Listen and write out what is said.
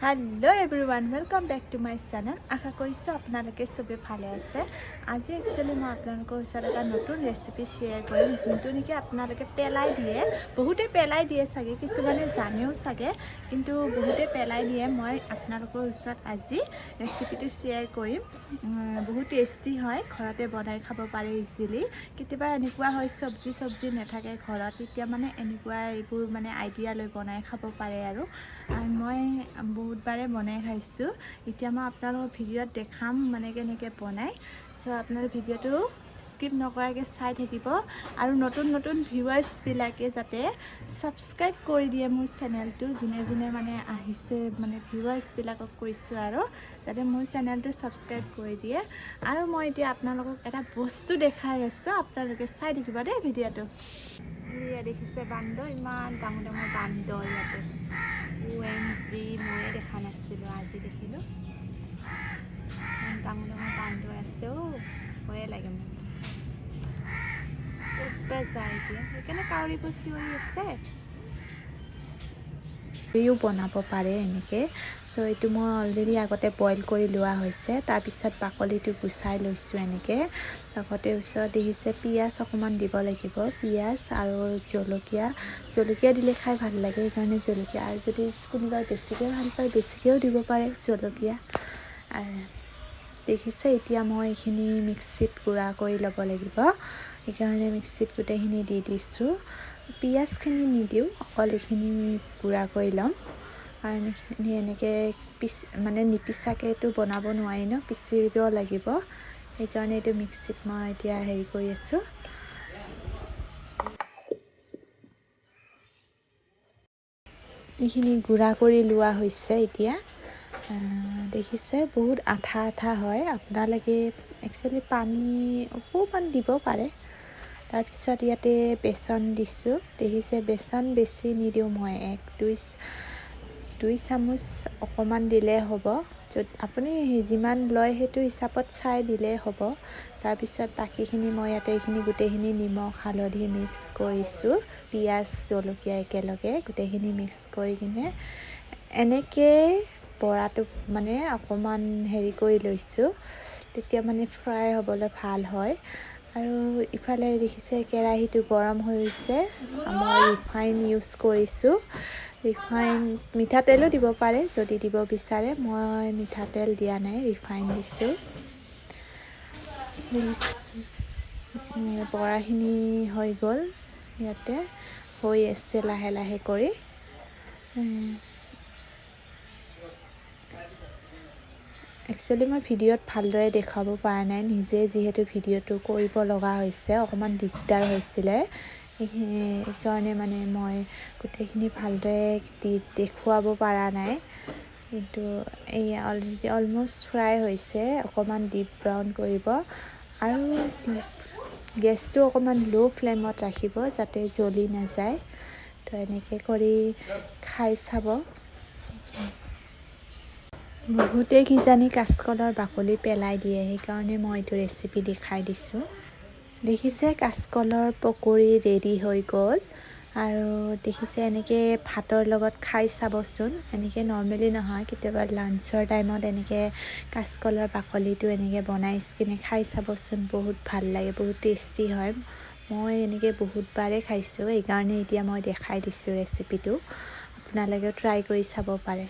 hello everyone welcome back to my channel आशा करिছো আপোনালোকে সবে ভালে আছে আজি একচুয়ালি মই আপোনালোকৰ ওচৰত এটা নতুন ৰেচিপি শেয়াৰ কৰিম যোনটো নেকি আপোনালোকে পেলাই দিয়ে বহুতে পেলাই দিয়ে সাগে কিছুমানে জানেও সাগে কিন্তু বহুতে পেলাই দিয়ে মই আপোনালোকৰ ওচৰত আজি ৰেচিপিটো শেয়াৰ কৰিম বহুত টেস্টি হয় ঘৰতে বনাই খাব পাৰে ইজিলি কিবা এনেকুৱা হয় সবজি নাথাকে ঘৰত এতিয়া মানে এনেকুৱা এইবোৰ মানে আইডিয়া লৈ বনাই খাব পাৰে আৰু মই বহুত বাৰে বনাই খাইছো এতিয়া মই আপোনালোকৰ ভিডিঅ'ত দেখাম মানে কেনেকৈ বনাই সো আপোনালোকে ভিডিঅ'টো স্কিপ নকৰাকৈ চাই থাকিব আৰু নতুন ভিউৱাৰ্ছ বিলাকে যাতে সাবস্ক্ৰাইব কৰি দিয়ে মোৰ চেনেলটো যোনে মানে আহিছে মানে ভিউৱাৰ্ছ বিলাকক কৈছো আৰু যাতে মোৰ চেনেলটো সাবস্ক্ৰাইব কৰি দিয়ে আৰু মই এতিয়া আপোনালোকক এটা বস্তু দেখাই আছো আপোনালোকে চাই থাকিব দেই ভিডিঅ'টো ইয়া দেখিছে বান্দৰ ইমান ডাঙৰ বান্দৰ ইয়াতে ওএনজি মই দেখা নাছিলো আজি দেখিলো ডাঙৰ বান্দৰ আছে ভয়ে লাগে মোৰ উপৰে যায় দিয়া এখানে কাউৰি বসি হৈ আছে ইও বনাব পাৰে এনেকে সো এটো মই অলৰেডি আগতে বইল কৰি লোৱা হৈছে তাৰ পিছত বাকলিটো গুছাই লৈছো এনেকে লগতে ওচৰত দেখিছে পিয়াজ অকমান দিব লাগিব পিয়াজ আৰু জলকীয়া দিলে খাই ভাল লাগে কাৰণে জলকীয়া আৰু যদি কোনোবা বেছিকে ভাল পায় বেছিকেও দিব পাৰে জলকীয়া দেখিছে এতিয়া মই এখিনি মিক্সিত গুড়া কৰি ল'ব লাগিব এইকাৰণে মিক্সিত গুটেখিনি দি দিছো পিয়াজখিনি নিদিও অকল এখিনি গুড়া কৰি লম আৰু এনেকে মানে নিপিছাকেটো বনাব নোৱাৰি ন পিছিব লাগিব এইকাৰণে এটো মিক্সিত মই এতিয়া হেৰি কৰি আছো এইখিনি গুড়া কৰি লোৱা হৈছে এতিয়া দেখিছে বহুত আঠা হয় আপোনালোকে একচুয়ালি পানী অকমান দিব পাৰে তাৰ পিছত ইয়াতে বেসন দিছো দেখিছে বেসন বেছি নিদিও মই 1-2 চামুচ অকমান দিলে হ'ব যদি আপুনি যিমান লয় হেতু হিচাপত চাই দিলে হ'ব তাৰ পিছত বাকিখিনি মই ইয়াতে এইখিনি গুটেখিনি নিমখ হালধি মিক্স কৰিছো পিয়াজ জলকীয়া একেলগে গুটেখিনি মিক্স কৰি কিনে এনেকে বৰাটো মানে অকমান হেৰি কৰি লৈছো তেতিয়া মানে ফ্ৰাই হ'বলৈ ভাল হয় আৰু ইফালে দেখিছে কেৰাহীটো গৰম হৈ গৈছে মই ৰিফাইন ইউজ কৰিছো ৰিফাইন মিঠাতেলো দিব পাৰে যদি দিব বিচাৰে মই মিঠাতেল দিয়া নাই ৰিফাইন দিছো বৰাখিনি হৈ গল ইয়াতে হৈ আছে লাহে কৰি একচুয়ালি মই ভিডিঅ'ত ভালদৰে দেখাব পৰা নাই নিজে যিহেতু ভিডিঅ'টো কৰিব লগা হৈছে অকমান দিগদাৰ হৈছিলে এই কাৰণে মানে মই গুটেখিনি ভালদৰে দেখুৱাব পৰা নাই কিন্তু এই অলৰেডি অলমোস্ট ফ্ৰাই হৈছে অকমান ডিপ ব্ৰাউন কৰিব আৰু গেছটো অকমান লো ফ্লেমত ৰাখিব যাতে জ্বলি নাযায় তো এনেকে কৰি খাই চাব বহুতে কিজানি কাচকলৰ বাকলি পেলাই দিয়ে সেইকাৰণে মই এইটো ৰেচিপি দেখাই দিছো দেখিছে কাচকলৰ পকৰি ৰেডি হৈ গ'ল আৰু দেখিছে এনেকে ভাতৰ লগত খাই চাবচোন এনেকে নৰমালি নহয় কেতিয়াবা লাঞ্চৰ টাইমত এনেকে কাচকলৰ বাকলিটো এনেকে বনাই কিনে খাই চাবচোন বহুত ভাল লাগে বহুত টেস্টি হয় মই এনেকে বহুত বাৰে খাইছো এই কাৰণে এতিয়া মই দেখাই দিছো ৰেচিপিটো আপোনালোকে ট্ৰাই কৰি চাব পাৰে